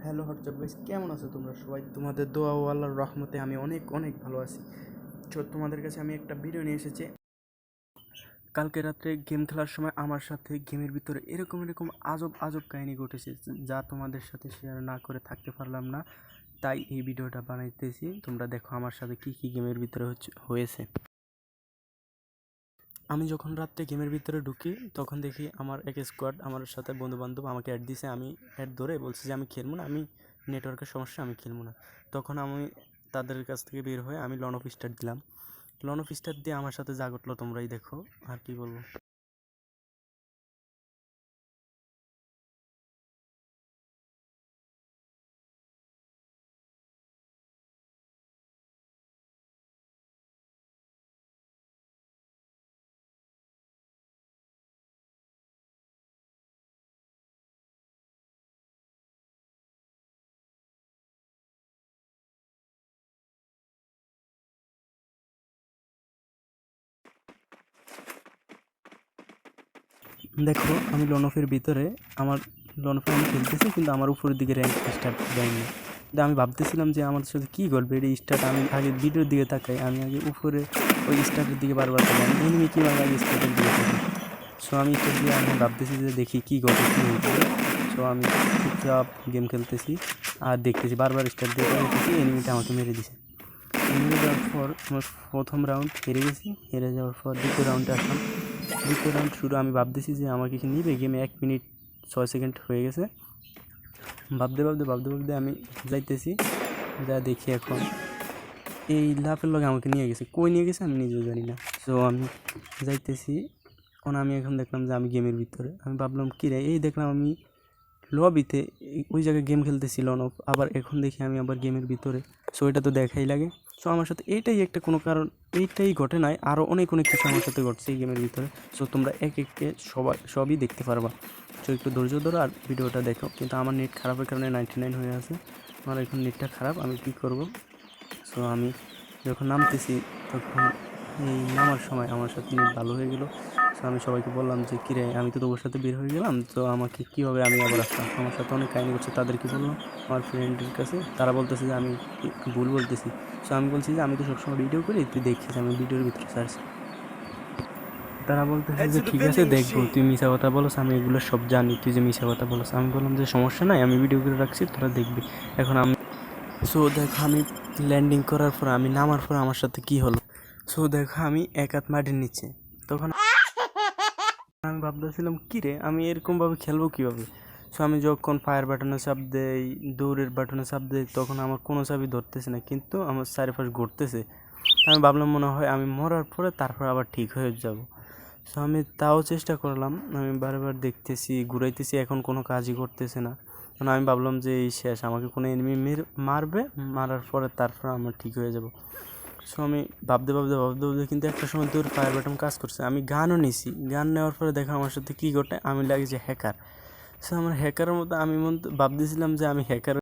Hello WhatsApp guys, কেমন আছো তোমরা সবাই? তোমাদের দোয়া ও আল্লাহর রহমতে আমি অনেক অনেক ভালো আছি। তোমাদের কাছে আমি একটা ভিডিও নিয়ে এসেছি। কালকে রাত্রে গেম খেলার সময় আমার সাথে গেমের ভিতরে এরকম এরকম আজব আজব কাহিনী ঘটেছে, যা তোমাদের সাথে শেয়ার না করে থাকতে পারলাম না। তাই এই ভিডিওটা বানাইতেছি। তোমরা দেখো আমার সাথে কি কি গেমের ভিতরে হয়েছে। আমি যখন রাত্রে গেমের ভিতরে ঢুকি তখন দেখি আমার এক স্কোয়াড আমার সাথে বন্ধুবান্ধব আমাকে অ্যাড দিছে। আমি অ্যাড ধরে বলছি যে আমি খেলবো না, আমি নেটওয়ার্কের সমস্যা, আমি খেলবো না। তখন আমি তাদের কাছ থেকে বের হয়ে আমি লন অফ স্টার দিলাম। লন অফ স্টার দিয়ে আমার সাথে যা ঘটলো তোমরাই দেখো। আর কি বলবো। দেখো আমি লন অফের ভিতরে আমার লন অফে আমি খেলতেছি, কিন্তু আমার উপরের দিকে র্যাঙ্ক স্টার্ট দেয়নি। কিন্তু আমি ভাবতেছিলাম যে আমার সাথে কী করবে এই স্টার্ট। আমি আগে ভিডিওর দিকে তাকাই, আমি আগে উপরে ওই স্টার্টের দিকে বারবার তাকাই, এনিমি কীভাবে আগে স্টার্টের দিকে তাকাই। সো আমি স্টার্ট দিয়ে আমি ভাবতেছি যে দেখি কী ঘটে কী হয়েছে। সো আমি চুপচাপ গেম খেলতেছি আর দেখতেছি বারবার স্টার্ট দিয়ে দেখতেছি এনিমিটা আমাকে মেরে দিছে। মেরে যাওয়ার পর আমার প্রথম রাউন্ড হেরে গেছি। হেরে যাওয়ার পর দ্বিতীয় রাউন্ডে আসলাম। দ্বিতীয় রাউন্ড শুরু, আমি ভাবতেছি যে আমাকে কি নিবে গেমে। 1 মিনিট 6 সেকেন্ড হয়ে গেছে। ভাবতে ভাবতে ভাবতে ভাবতে আমি যাইতেছি, যা দেখি এখন এই লাফের লগে আমাকে নিয়ে গেছে। কই নিয়ে গেছে আমি নিজেও জানি না। সো আমি যাইতেছি, কারণ আমি এখন দেখলাম যে আমি গেমের ভিতরে। আমি ভাবলাম কী রে, এই দেখলাম আমি লবিতে ওই জায়গায় গেম খেলতেছিল অনফ, আবার এখন দেখি আমি আবার গেমের ভিতরে। সো এটা তো দেখাই লাগে। সো আমার সাথে এইটাই একটা কোনো কারণ, এইটাই ঘটে নাই, আরও অনেক অনেক কিছু আমার সাথে ঘটছে এই গেমের ভিতরে। সো তোমরা এক একে সবই দেখতে পারবা। সো একটু ধৈর্য ধরো আর ভিডিওটা দেখো। কিন্তু আমার নেট খারাপের কারণে 99 হয়ে আছে। আমার এখন নেটটা খারাপ, আমি কী করব। সো আমি যখন নামতেছি তখন এই নামার সময় আমার সাথে নেট ভালো হয়ে গেলো। সো আমি সবাইকে বললাম যে কিরে, আমি তো তোর সাথে বের হয়ে গেলাম, তো আমাকে কীভাবে আমি আবার আসলাম। আমার সাথে অনেক কাহিনী করছে, তাদেরকে বললাম আমার ফ্রেন্ডের কাছে। তারা বলতেছে যে আমি ভুল বলতেছি। সো আমি বলছি যে আমি তো সবসময় ভিডিও করি, তুই দেখিস আমি ভিডিওর ভিতরে ছাড়ছি। তারা বলতেছে যে ঠিক আছে দেখবো, তুই মিশা কথা বলস, আমি এগুলো সব জানি, তুই যে মিশা কথা বলস। আমি বললাম যে সমস্যা নাই, আমি ভিডিও করে রাখছি, তোরা দেখবি। এখন আমি দেখো আমি ল্যান্ডিং করার পর আমি নামার পর আমার সাথে কি হলো। দেখো আমি এক হাত মাটির নিচে। তখন আমি ভাবতেছিলাম কী রে, আমি এরকমভাবে খেলবো কীভাবে। আমি যখন ফায়ার বাটনে চাপ দেই, দৌড়ের বাটনে চাপ দেই, তখন আমার কোনো চাপই ধরতেছে না, কিন্তু আমার চারিপাশ ঘুরতেছে। আমি ভাবলাম মনে হয় আমি মরার পরে তারপর আবার ঠিক হয়ে যাব। আমি তাও চেষ্টা করলাম, আমি বারবার দেখতেছি ঘুরাইতেছি, এখন কোনো কাজই করতেছে না। কারণ আমি ভাবলাম যে এই শেষ, আমাকে কোনো এনিমি মারবে, মারার পরে তারপর আমার ঠিক হয়ে যাব। আমি ভাবতে ভাবতে ভাবতে ভাবতে কিন্তু একটা সময় তোর ফায়ার বাটন কাজ করছে। আমি গানও নিছি, গান নেওয়ার পরে দেখো আমার সাথে কী ঘটে, আমি লাগে যে হ্যাকার। আমার হ্যাকারের মতো আমি ভাবতেছিলাম যে আমি হ্যাকার।